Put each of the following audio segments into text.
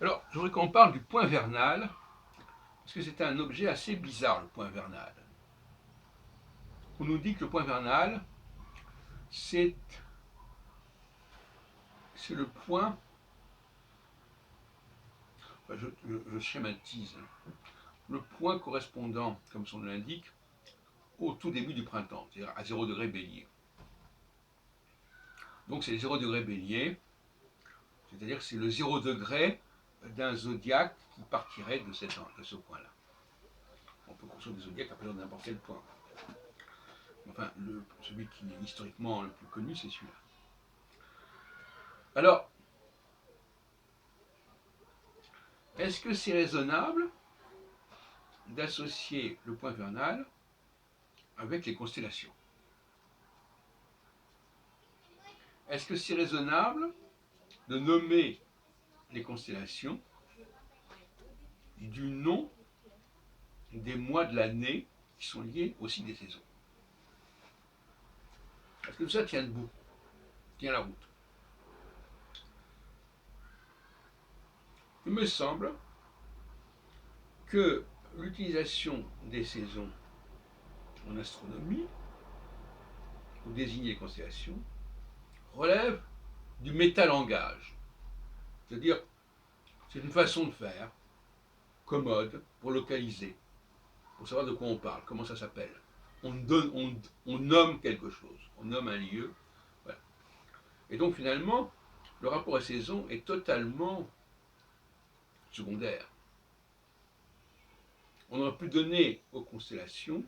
Alors, je voudrais qu'on parle du point vernal, parce que c'est un objet assez bizarre, le point vernal. On nous dit que le point vernal, c'est le point, enfin, je schématise, le point correspondant, comme son nom l'indique, au tout début du printemps, c'est-à-dire à 0 degré bélier. Donc c'est 0 degré bélier, c'est-à-dire que c'est le 0 degré d'un zodiaque qui partirait de ce point-là. On peut construire des zodiaques à partir de n'importe quel point. Enfin, celui qui est historiquement le plus connu, c'est celui-là. Alors, est-ce que c'est raisonnable d'associer le point vernal avec les constellations? Est-ce que c'est raisonnable de nommer les constellations du nom des mois de l'année qui sont liés aussi des saisons? Est-ce que tout ça tient debout, tient la route? Il me semble que l'utilisation des saisons en astronomie, pour désigner les constellations, relève du métalangage. C'est-à-dire, c'est une façon de faire commode pour localiser, pour savoir de quoi on parle, comment ça s'appelle. On nomme quelque chose, on nomme un lieu. Voilà. Et donc finalement, le rapport à saison est totalement secondaire. On aurait pu donner aux constellations,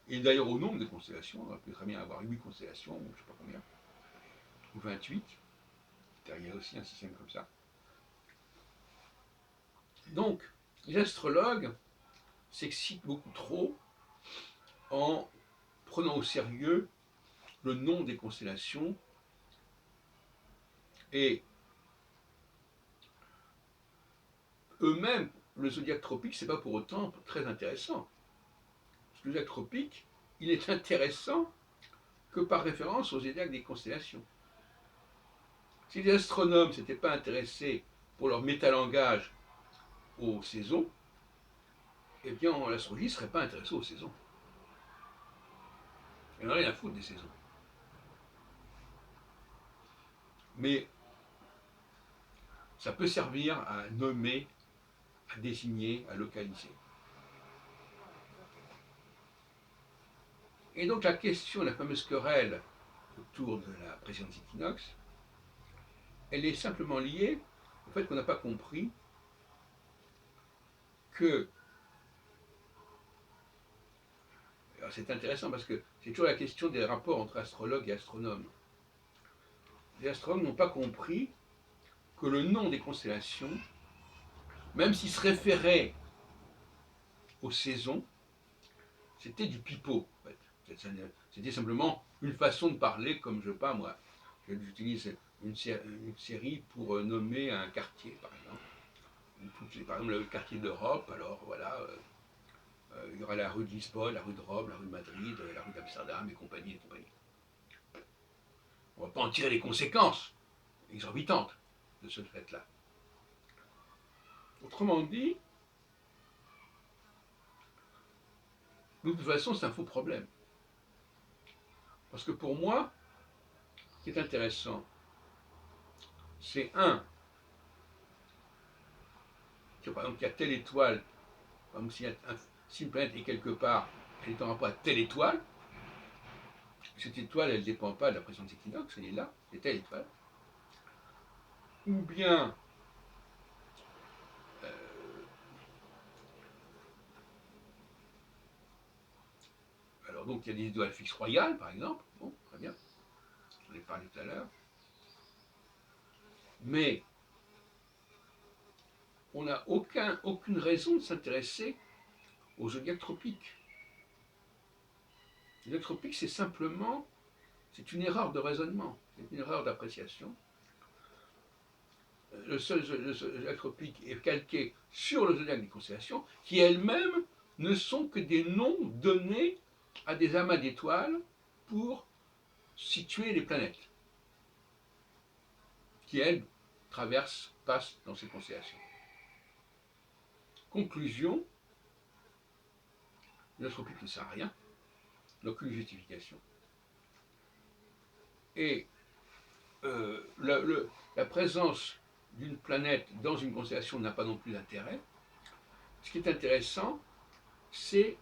et d'ailleurs au nombre de constellations, on aurait pu très bien avoir 8 constellations, ou je ne sais pas combien, ou 28. Il y a aussi un système comme ça. Donc, les astrologues s'excitent beaucoup trop en prenant au sérieux le nom des constellations et eux-mêmes, le zodiaque tropique, c'est pas pour autant très intéressant. Le zodiaque tropique, il est intéressant que par référence au zodiaque des constellations. Si les astronomes ne s'étaient pas intéressés pour leur métalangage aux saisons, eh bien l'astrologie ne serait pas intéressée aux saisons. Elle n'en a rien à foutre des saisons. Mais ça peut servir à nommer, à désigner, à localiser. Et donc la question, la fameuse querelle autour de la présidence d'équinoxe, elle est simplement liée au fait qu'on n'a pas compris que. Alors c'est intéressant parce que c'est toujours la question des rapports entre astrologues et astronomes. Les astronomes n'ont pas compris que le nom des constellations, même s'il se référait aux saisons, c'était du pipeau. En fait. C'était simplement une façon de parler, comme je ne sais pas moi. J'utilise une série pour nommer un quartier, par exemple. Par exemple, le quartier d'Europe, alors voilà, il y aura la rue de Lisbonne, la rue de Rome, la rue de Madrid, la rue d'Amsterdam, et compagnie, et compagnie. On ne va pas en tirer les conséquences exorbitantes de ce fait-là. Autrement dit, de toute façon, c'est un faux problème. Parce que pour moi, ce qui est intéressant, c'est par exemple, qu'il y a telle étoile, par exemple, si une planète est quelque part, elle est en rapport à telle étoile, cette étoile, elle ne dépend pas de la présence d'équinoxe, elle est là, c'est telle étoile. Ou bien, euh, alors donc il y a des étoiles fixes royales, par exemple, bon, très bien, j'en ai parlé tout à l'heure, mais on n'a aucune raison de s'intéresser au zodiaque tropique. Le zodiaque tropique, c'est simplement, c'est une erreur de raisonnement, c'est une erreur d'appréciation. Le zodiaque tropique est calqué sur le zodiaque des constellations, qui elles-mêmes ne sont que des noms donnés à des amas d'étoiles pour situer les planètes, qui elles passent dans ces constellations. Conclusion, l'astropique ne sert à rien, n'a aucune justification. Et la présence d'une planète dans une constellation n'a pas non plus d'intérêt. Ce qui est intéressant, c'est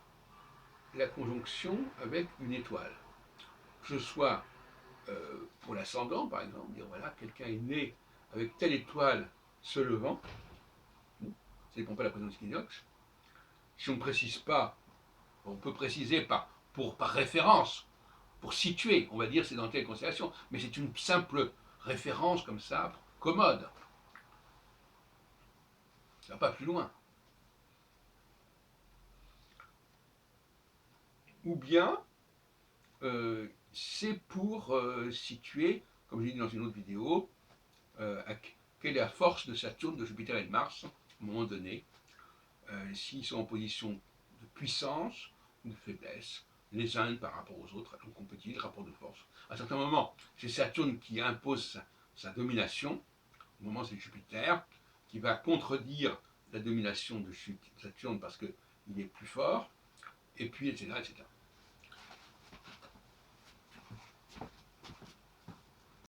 la conjonction avec une étoile. Que ce soit pour l'ascendant, par exemple, dire voilà, quelqu'un est né avec telle étoile se levant, ça ne dépend pas de la présence d'équinoxe. Si on ne précise pas, on peut préciser par référence, pour situer, on va dire c'est dans telle constellation, mais c'est une simple référence comme ça, commode. Ça ne va pas plus loin. Ou bien, c'est pour situer, comme j'ai dit dans une autre vidéo, quelle est la force de Saturne, de Jupiter et de Mars, à un moment donné, s'ils sont en position de puissance ou de faiblesse, les uns par rapport aux autres, donc on peut utiliser le rapport de force. À un certain moment, c'est Saturne qui impose sa domination, au moment c'est Jupiter, qui va contredire la domination de Saturne parce qu'il est plus fort, et puis etc. etc.